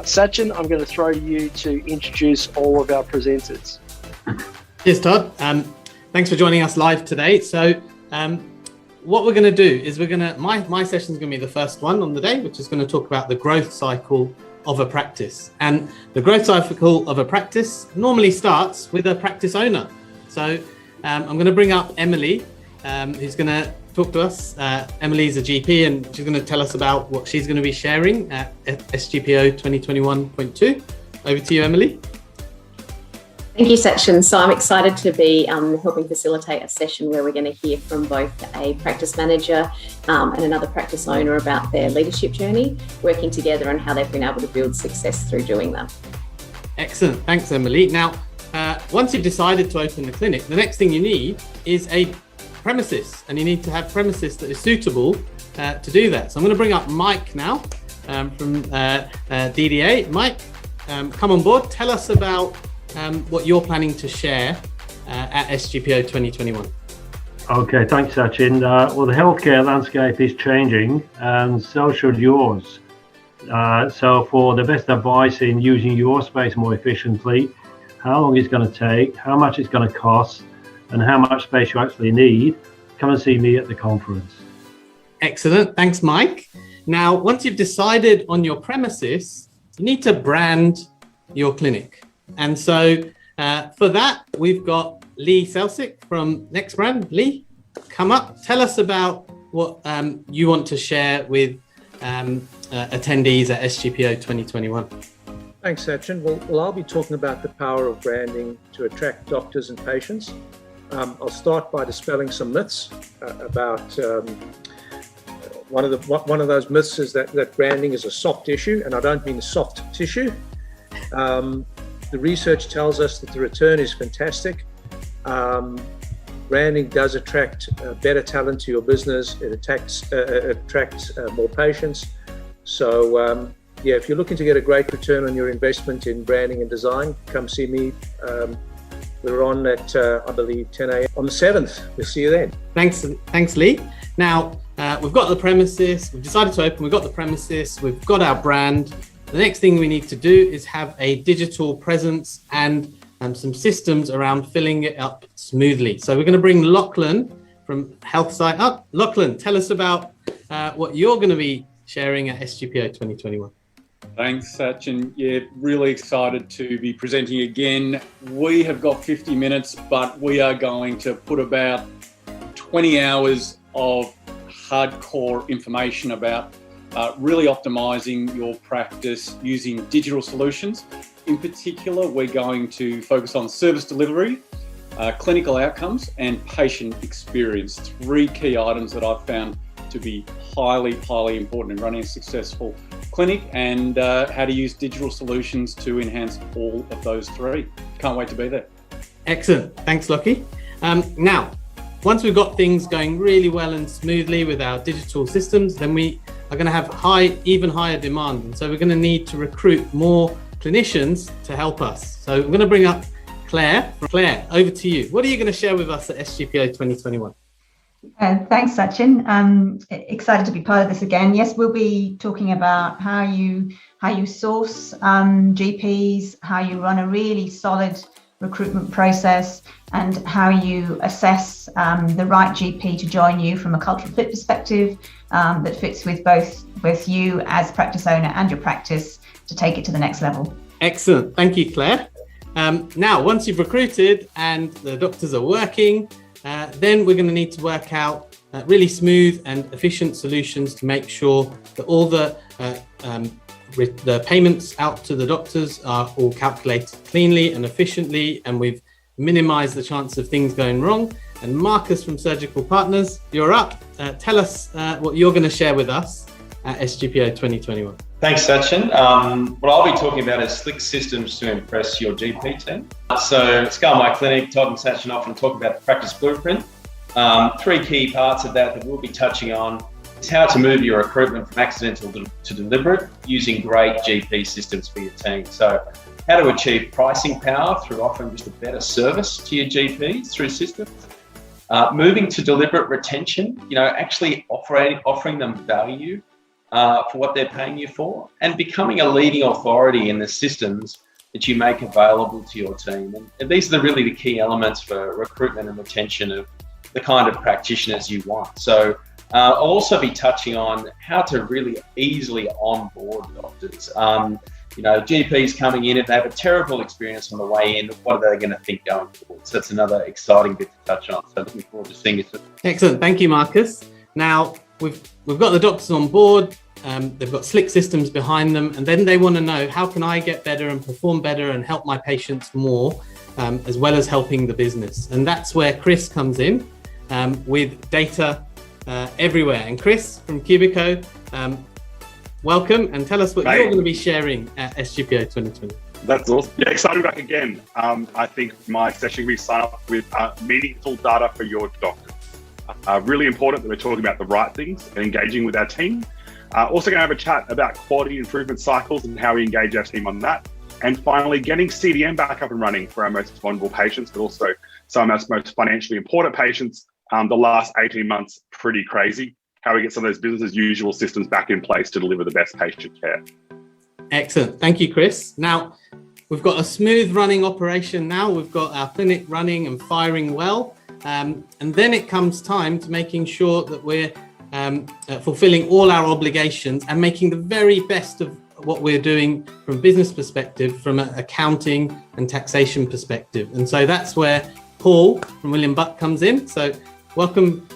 Sachin, I'm going to throw to you to introduce all of our presenters. Cheers, Todd. Thanks for joining us live today. So what we're going to do is my session is going to be the first one on the day, which is going to talk about the growth cycle of a practice. And the growth cycle of a practice normally starts with a practice owner. So I'm going to bring up Emily, who's going to talk to us. Emily's a GP and she's going to tell us about what she's going to be sharing at SGPO 2021.2. Over to you, Emily. Thank you, Sachin. So I'm excited to be helping facilitate a session where we're going to hear from both a practice manager and another practice owner about their leadership journey, working together and how they've been able to build success through doing that. Excellent. Thanks, Emily. Now, once you've decided to open the clinic, the next thing you need is a premises, and you need to have premises that is suitable to do that. So I'm going to bring up Mike now from DDA. Mike, come on board. Tell us about what you're planning to share at SGPO 2021. Okay, thanks, Sachin. Well, the healthcare landscape is changing, and so should yours. So for the best advice in using your space more efficiently, how long it's going to take, how much it's going to cost, and how much space you actually need, come and see me at the conference. Excellent. Thanks, Mike. Now, once you've decided on your premises, you need to brand your clinic. And so for that, we've got Lee Selsick from Next Brand. Lee, come up. Tell us about what you want to share with attendees at SGPO 2021. Thanks, Sachin. Well, I'll be talking about the power of branding to attract doctors and patients. I'll start by dispelling some myths about one of those myths is that branding is a soft issue, and I don't mean soft tissue. The research tells us that the return is fantastic. Branding does attract better talent to your business. It attracts more patients. So if you're looking to get a great return on your investment in branding and design, come see me. We're on at, I believe, 10 a.m. on the 7th. We'll see you then. Thanks, Lee. Now, we've got the premises. We've decided to open. We've got the premises. We've got our brand. The next thing we need to do is have a digital presence and some systems around filling it up smoothly. So we're going to bring Lachlan from HealthSight up. Lachlan, tell us about what you're going to be sharing at SGPO 2021. Thanks, Sachin. Yeah, really excited to be presenting again. We have got 50 minutes, but we are going to put about 20 hours of hardcore information about really optimizing your practice using digital solutions. In particular, we're going to focus on service delivery, clinical outcomes, and patient experience. 3 key items that I've found to be highly important in running a successful clinic, and how to use digital solutions to enhance all of those 3. Can't wait to be there. Excellent. Thanks, Lockie. Now, once we've got things going really well and smoothly with our digital systems, then we are going to have even higher demand. And so we're going to need to recruit more clinicians to help us. So I'm going to bring up Claire. Claire, over to you. What are you going to share with us at SGPO 2021? Thanks, Sachin. Excited to be part of this again. Yes, we'll be talking about how you source GPs, how you run a really solid recruitment process, and how you assess the right GP to join you from a cultural fit perspective that fits with both you as practice owner and your practice to take it to the next level. Excellent. Thank you, Claire. Now, once you've recruited and the doctors are working, then we're going to need to work out really smooth and efficient solutions to make sure that all the payments out to the doctors are all calculated cleanly and efficiently, and we've minimized the chance of things going wrong. And Marcus from Surgical Partners, you're up. Tell us what you're going to share with us at SGPO 2021. Thanks, Sachin. What I'll be talking about is slick systems to impress your GP team. So at Scale My Clinic, Todd and Sachin often talk about the practice blueprint. 3 key parts of that we'll be touching on is how to move your recruitment from accidental to deliberate using great GP systems for your team. So how to achieve pricing power through offering just a better service to your GPs through systems. Moving to deliberate retention, actually offering them value for what they're paying you for, and becoming a leading authority in the systems that you make available to your team. And these are really the key elements for recruitment and retention of the kind of practitioners you want. So I'll also be touching on how to really easily onboard doctors. GPs coming in, if they have a terrible experience on the way in, what are they going to think going forward? So that's another exciting bit to touch on. So looking forward to seeing you soon. Excellent. Thank you, Marcus. Now, we've got the doctors on board. They've got slick systems behind them, and then they want to know, how can I get better and perform better and help my patients more, as well as helping the business? And that's where Chris comes in with data everywhere. And Chris from Cubico, welcome, and tell us what you're going to be sharing at SGPO 2020. That's awesome. Yeah, excited to be back again. I think my session will be sign up with meaningful data for your doctors. Really important that we're talking about the right things and engaging with our team. Also going to have a chat about quality improvement cycles and how we engage our team on that. And finally, getting CDM back up and running for our most vulnerable patients, but also some of our most financially important patients. The last 18 months, pretty crazy. How we get some of those business as usual systems back in place to deliver the best patient care. Excellent. Thank you, Chris. Now, we've got a smooth running operation now. We've got our clinic running and firing well. And then it comes time to making sure that we're fulfilling all our obligations and making the very best of what we're doing from a business perspective, from an accounting and taxation perspective. And so that's where Paul from William Buck comes in. So welcome,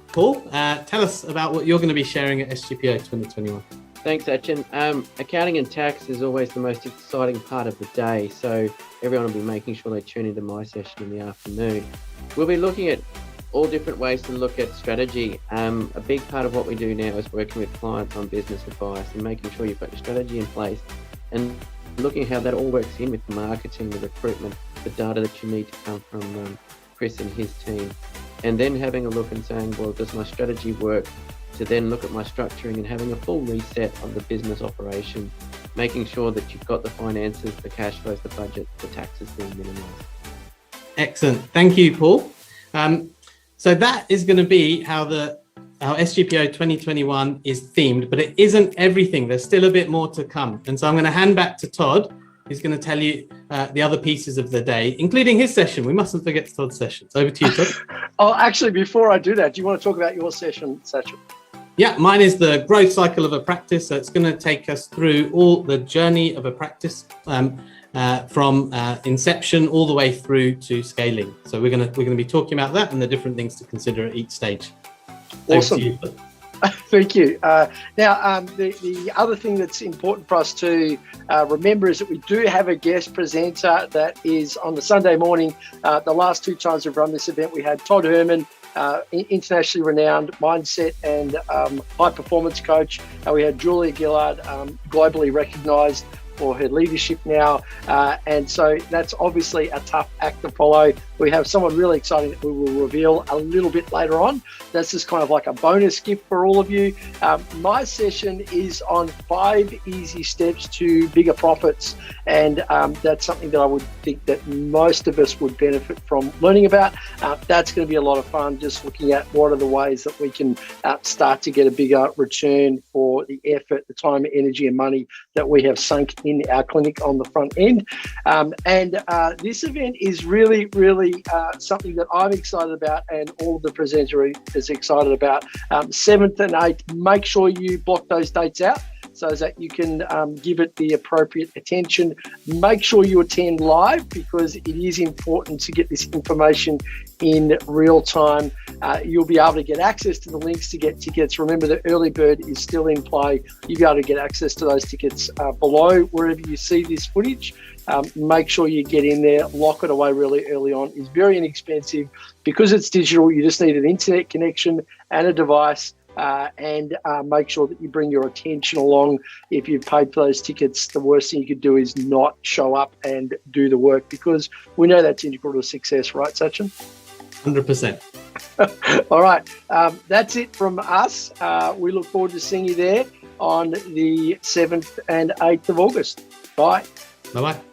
Paul. Tell us about what you're going to be sharing at SGPO 2021. Thanks, Sachin. Accounting and tax is always the most exciting part of the day, so everyone will be making sure they tune into my session in the afternoon. We'll be looking at all different ways to look at strategy. A big part of what we do now is working with clients on business advice and making sure you've got your strategy in place and looking at how that all works in with the marketing, the recruitment, the data that you need to come from Chris and his team. And then having a look and saying, well, does my strategy work? To then look at my structuring and having a full reset of the business operation, making sure that you've got the finances, the cash flows, the budget, the taxes being minimised. Excellent. Thank you, Paul. So that is going to be how our SGPO 2021 is themed, but it isn't everything. There's still a bit more to come. And so I'm going to hand back to Todd, who's going to tell you the other pieces of the day, including his session. We mustn't forget Todd's sessions. Over to you, Todd. Oh, actually, before I do that, do you want to talk about your session, Sachin? Yeah, mine is the growth cycle of a practice. So it's going to take us through all the journey of a practice from inception all the way through to scaling. So we're going to be talking about that and the different things to consider at each stage. Awesome. Thank you. Now, the other thing that's important for us to remember is that we do have a guest presenter that is on the Sunday morning. The last two times we've run this event, we had Todd Herman, internationally renowned mindset and high performance coach. We had Julia Gillard, globally recognised for her leadership now. And so that's obviously a tough act to follow. We have someone really exciting that we will reveal a little bit later on. That's just kind of like a bonus gift for all of you. My session is on 5 easy steps to bigger profits. And that's something that I would think that most of us would benefit from learning about. That's going to be a lot of fun, just looking at what are the ways that we can start to get a bigger return for the effort, the time, energy and money that we have sunk in our clinic on the front end. This event is really, really something that I'm excited about and all of the presenters is excited about. 7th and 8th, make sure you block those dates out so that you can give it the appropriate attention. Make sure you attend live because it is important to get this information in real time. You'll be able to get access to the links to get tickets. Remember, the early bird is still in play. You'll be able to get access to those tickets below wherever you see this footage. Make sure you get in there, lock it away really early on. It's very inexpensive. Because it's digital, you just need an internet connection and a device. And make sure that you bring your attention along. If you've paid for those tickets, the worst thing you could do is not show up and do the work because we know that's integral to success, right, Sachin? 100%. All right. That's it from us. We look forward to seeing you there on the 7th and 8th of August. Bye. Bye-bye.